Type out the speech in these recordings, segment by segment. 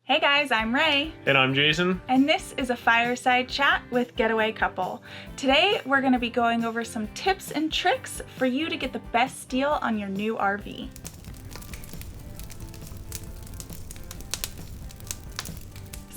Hey guys, I'm Ray. And I'm Jason. And this is a Fireside chat with Getaway couple. Today we're going to be going over some tips and tricks for you to get the best deal on your new RV.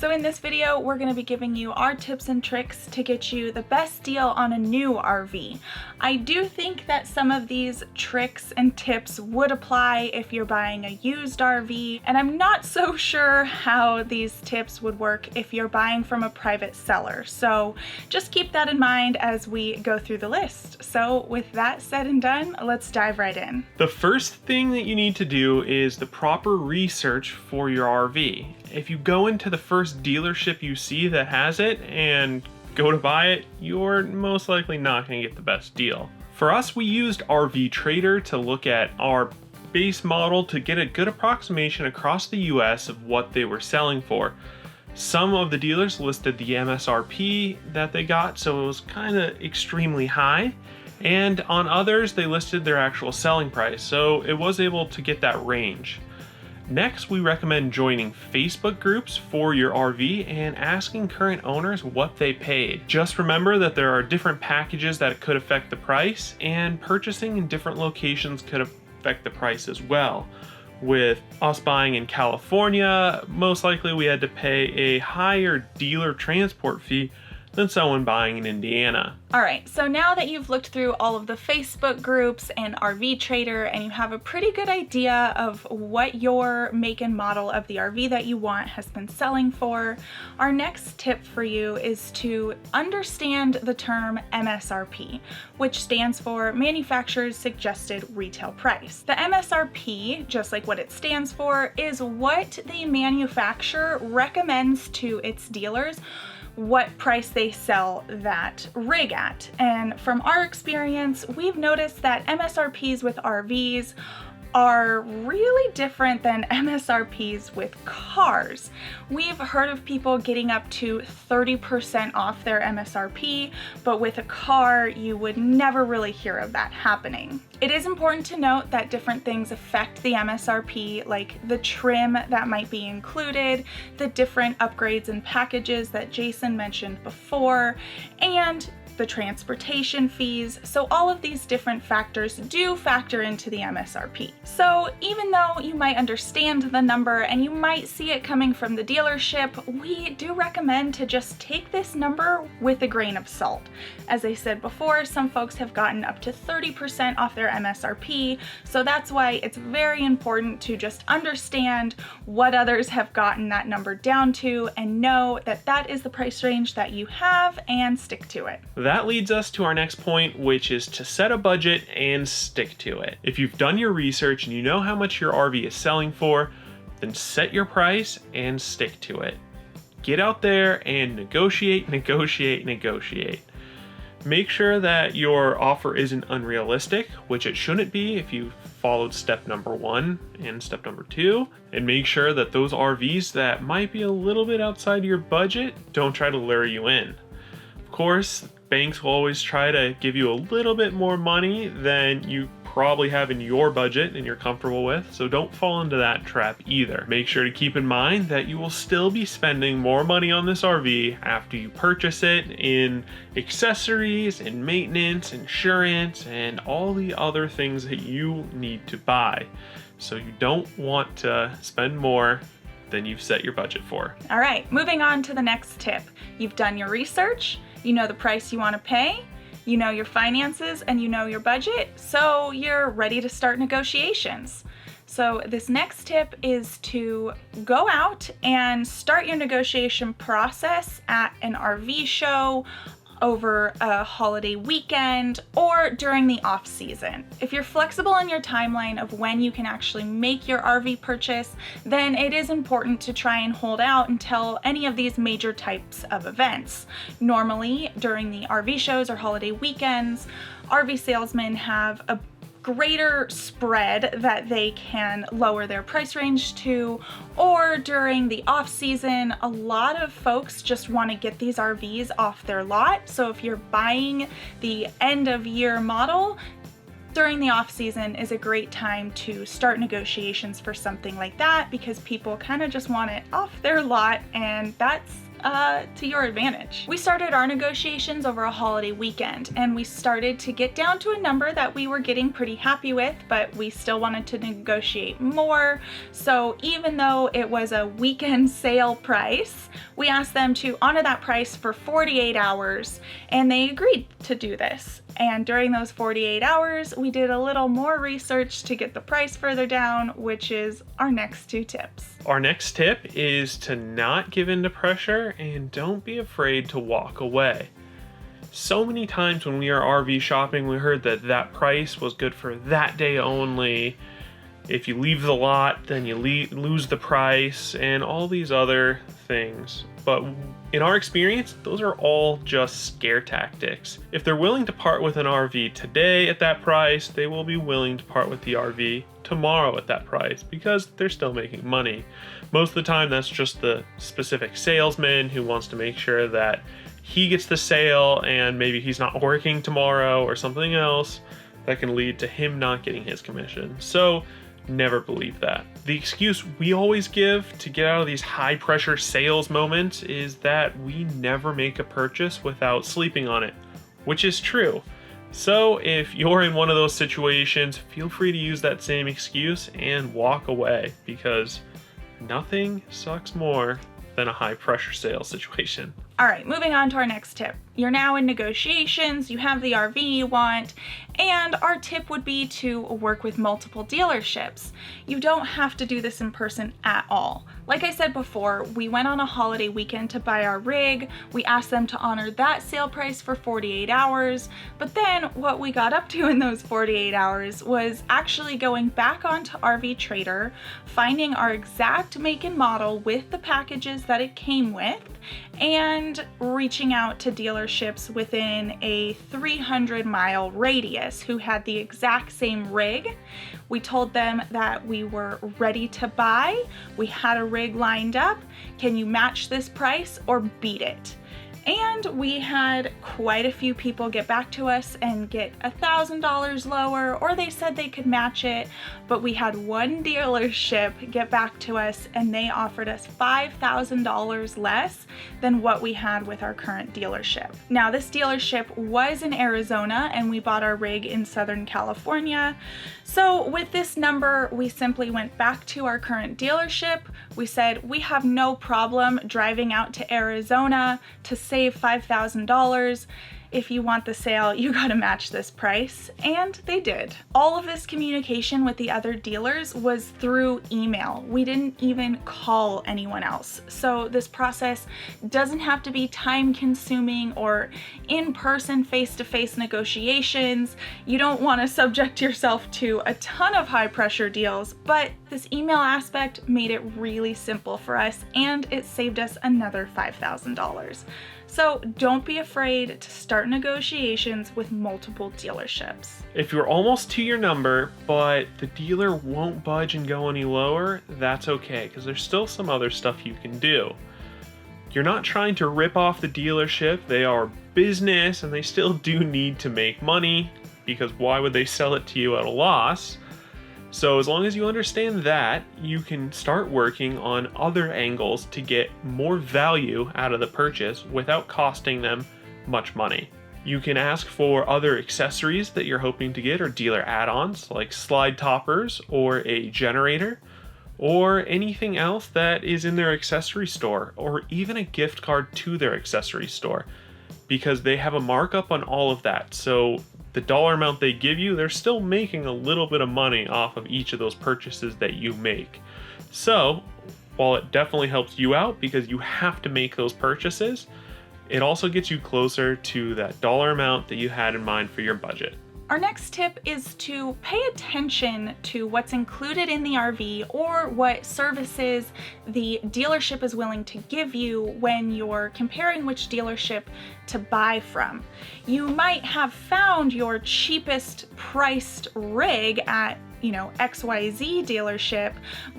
So in this video, we're going to be giving you our tips and tricks to get you the best deal on a new RV. I do think that some of these tricks and tips would apply if you're buying a used RV, and I'm not so sure how these tips would work if you're buying from a private seller. So just keep that in mind as we go through the list. So with that said and done, let's dive right in. The first thing that you need to do is the proper research for your RV. If you go into the first dealership you see that has it and go to buy it, you're most likely not going to get the best deal. For us, we used RV Trader to look at our base model to get a good approximation across the US of what they were selling for. Some of the dealers listed the MSRP that they got, so it was kind of extremely high. And on others, they listed their actual selling price, so it was able to get that range. Next, we recommend joining Facebook groups for your RV and asking current owners what they paid. Just remember that there are different packages that could affect the price, and purchasing in different locations could affect the price as well. With us buying in California, most likely we had to pay a higher dealer transport fee than someone buying in Indiana. All right, so now that you've looked through all of the Facebook groups and RV Trader and you have a pretty good idea of what your make and model of the RV that you want has been selling for, our next tip for you is to understand the term MSRP, which stands for Manufacturer's Suggested Retail Price. The MSRP, just like what it stands for, is what the manufacturer recommends to its dealers what price they sell that rig at. And from our experience, we've noticed that MSRPs with RVs are really different than MSRPs with cars. We've heard of people getting up to 30% off their MSRP, but with a car, you would never really hear of that happening. It is important to note that different things affect the MSRP, like the trim that might be included, the different upgrades and packages that Jason mentioned before, and the transportation fees. So all of these different factors do factor into the MSRP. So even though you might understand the number and you might see it coming from the dealership, we do recommend to just take this number with a grain of salt. As I said before, some folks have gotten up to 30% off their MSRP, so that's why it's very important to just understand what others have gotten that number down to and know that that is the price range that you have and stick to it. That leads us to our next point, which is to set a budget and stick to it. If you've done your research and you know how much your RV is selling for, then set your price and stick to it. Get out there and negotiate. Make sure that your offer isn't unrealistic, which it shouldn't be if you followed step number 1 and step number 2, and make sure that those RVs that might be a little bit outside your budget don't try to lure you in. Of course, banks will always try to give you a little bit more money than you probably have in your budget and you're comfortable with, so don't fall into that trap either. Make sure to keep in mind that you will still be spending more money on this RV after you purchase it in accessories and maintenance, insurance, and all the other things that you need to buy. So you don't want to spend more than you've set your budget for. All right, moving on to the next tip. You've done your research, you know the price you want to pay, you know your finances, and you know your budget, so you're ready to start negotiations. So this next tip is to go out and start your negotiation process at an RV show, over a holiday weekend, or during the off season. If you're flexible in your timeline of when you can actually make your RV purchase, then it is important to try and hold out until any of these major types of events. Normally, during the RV shows or holiday weekends, RV salesmen have a greater spread that they can lower their price range to, or during the off season, a lot of folks just want to get these RVs off their lot. So if you're buying the end of year model, During the off season is a great time to start negotiations for something like that because people kind of just want it off their lot, and that's to your advantage. We started our negotiations over a holiday weekend, and we started to get down to a number that we were getting pretty happy with, but we still wanted to negotiate more. So even though it was a weekend sale price, we asked them to honor that price for 48 hours, and they agreed to do this. And during those 48 hours, we did a little more research to get the price further down, which is our next two tips. Our next tip is to not give in to pressure and don't be afraid to walk away. So many times when we are RV shopping, we heard that that price was good for that day only. If you leave the lot, then you lose the price, and all these other things. But in our experience, those are all just scare tactics. If they're willing to part with an RV today at that price, they will be willing to part with the RV tomorrow at that price because they're still making money. Most of the time, that's just the specific salesman who wants to make sure that he gets the sale and maybe he's not working tomorrow or something else that can lead to him not getting his commission. So never believe that. The excuse we always give to get out of these high pressure sales moments is that we never make a purchase without sleeping on it, which is true. So if you're in one of those situations, feel free to use that same excuse and walk away because nothing sucks more than a high pressure sales situation. All right, moving on to our next tip. You're now in negotiations, you have the RV you want, and our tip would be to work with multiple dealerships. You don't have to do this in person at all. Like I said before, we went on a holiday weekend to buy our rig. We asked them to honor that sale price for 48 hours, but then what we got up to in those 48 hours was actually going back onto RV Trader, finding our exact make and model with the packages that it came with, and reaching out to dealerships within a 300-mile radius who had the exact same rig. We told them that we were ready to buy, we had a rig lined up, can you match this price or beat it? And we had quite a few people get back to us and get $1,000 lower, or they said they could match it, but we had one dealership get back to us and they offered us $5,000 less than what we had with our current dealership. Now, this dealership was in Arizona and we bought our rig in Southern California. So with this number, we simply went back to our current dealership. We said, we have no problem driving out to Arizona to save $5,000. If you want the sale, you gotta match this price, and they did. All of this communication with the other dealers was through email. We didn't even call anyone else. So this process doesn't have to be time consuming or in-person face-to-face negotiations. You don't wanna subject yourself to a ton of high pressure deals, but this email aspect made it really simple for us, and it saved us another $5,000. So don't be afraid to start negotiations with multiple dealerships. If you're almost to your number, but the dealer won't budge and go any lower, that's okay, because there's still some other stuff you can do. You're not trying to rip off the dealership. They are business and they still do need to make money, because why would they sell it to you at a loss? So as long as you understand that, you can start working on other angles to get more value out of the purchase without costing them much money. You can ask for other accessories that you're hoping to get or dealer add-ons like slide toppers or a generator or anything else that is in their accessory store, or even a gift card to their accessory store, because they have a markup on all of that. So the dollar amount they give you, they're still making a little bit of money off of each of those purchases that you make. So while it definitely helps you out because you have to make those purchases, it also gets you closer to that dollar amount that you had in mind for your budget. Our next tip is to pay attention to what's included in the RV or what services the dealership is willing to give you when you're comparing which dealership to buy from. You might have found your cheapest priced rig at you know, XYZ dealership,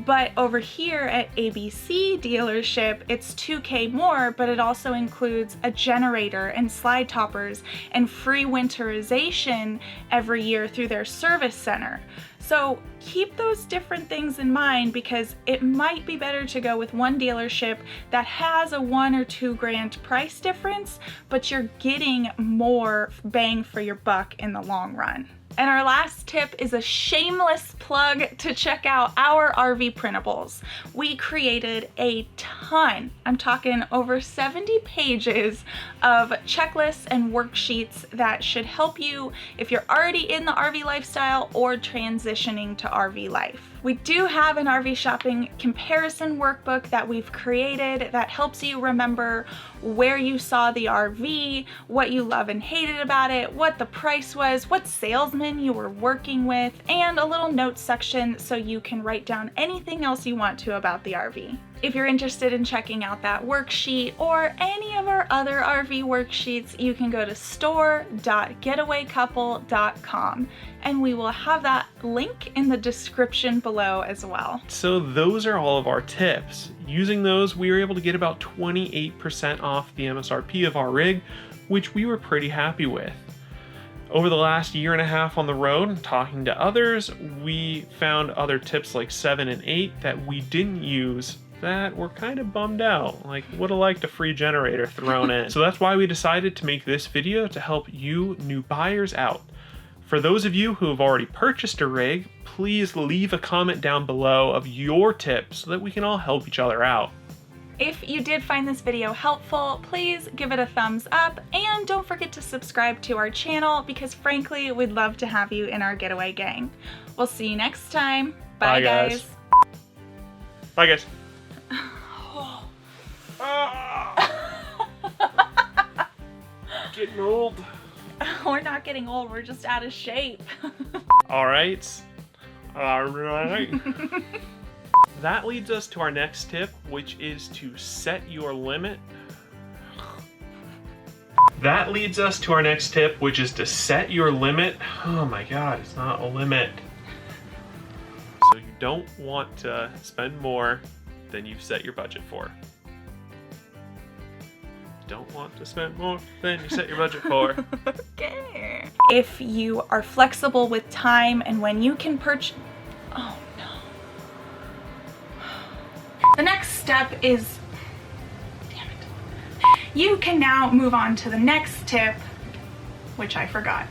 but over here at ABC dealership, it's $2K more, but it also includes a generator and slide toppers and free winterization every year through their service center. So keep those different things in mind, because it might be better to go with one dealership that has a $1 or $2 grand price difference, but you're getting more bang for your buck in the long run. And our last tip is a shameless plug to check out our RV printables. We created a ton, I'm talking over 70 pages of checklists and worksheets that should help you if you're already in the RV lifestyle or transitioning to RV life. We do have an RV shopping comparison workbook that we've created that helps you remember where you saw the RV, what you love and hated about it, what the price was, what salesman you were working with, and a little notes section so you can write down anything else you want to about the RV. If you're interested in checking out that worksheet or any of our other RV worksheets, you can go to store.getawaycouple.com, and we will have that link in the description below as well. So those are all of our tips. Using those, we were able to get about 28% off the MSRP of our rig, which we were pretty happy with. Over the last year and a half on the road, talking to others, we found other tips like 7 and 8 that we didn't use that we're kind of bummed out, like would have liked a free generator thrown in. So that's why we decided to make this video to help you new buyers out. For those of you who have already purchased a rig, please leave a comment down below of your tips so that we can all help each other out. If you did find this video helpful, please give it a thumbs up, and don't forget to subscribe to our channel, because frankly, we'd love to have you in our Getaway gang. We'll see you next time. Bye, guys. Bye, guys. Getting old. We're not getting old, we're just out of shape. All right. That leads us to our next tip, which is to set your limit. That leads us to our next tip, which is to set your limit. Oh my God, it's not a limit. So you don't want to spend more than you've set your budget for. Don't want to spend more than you set your budget for. Okay. If you are flexible with time and when you can purchase... Oh no. The next step is... Damn it. You can now move on to the next tip, which I forgot.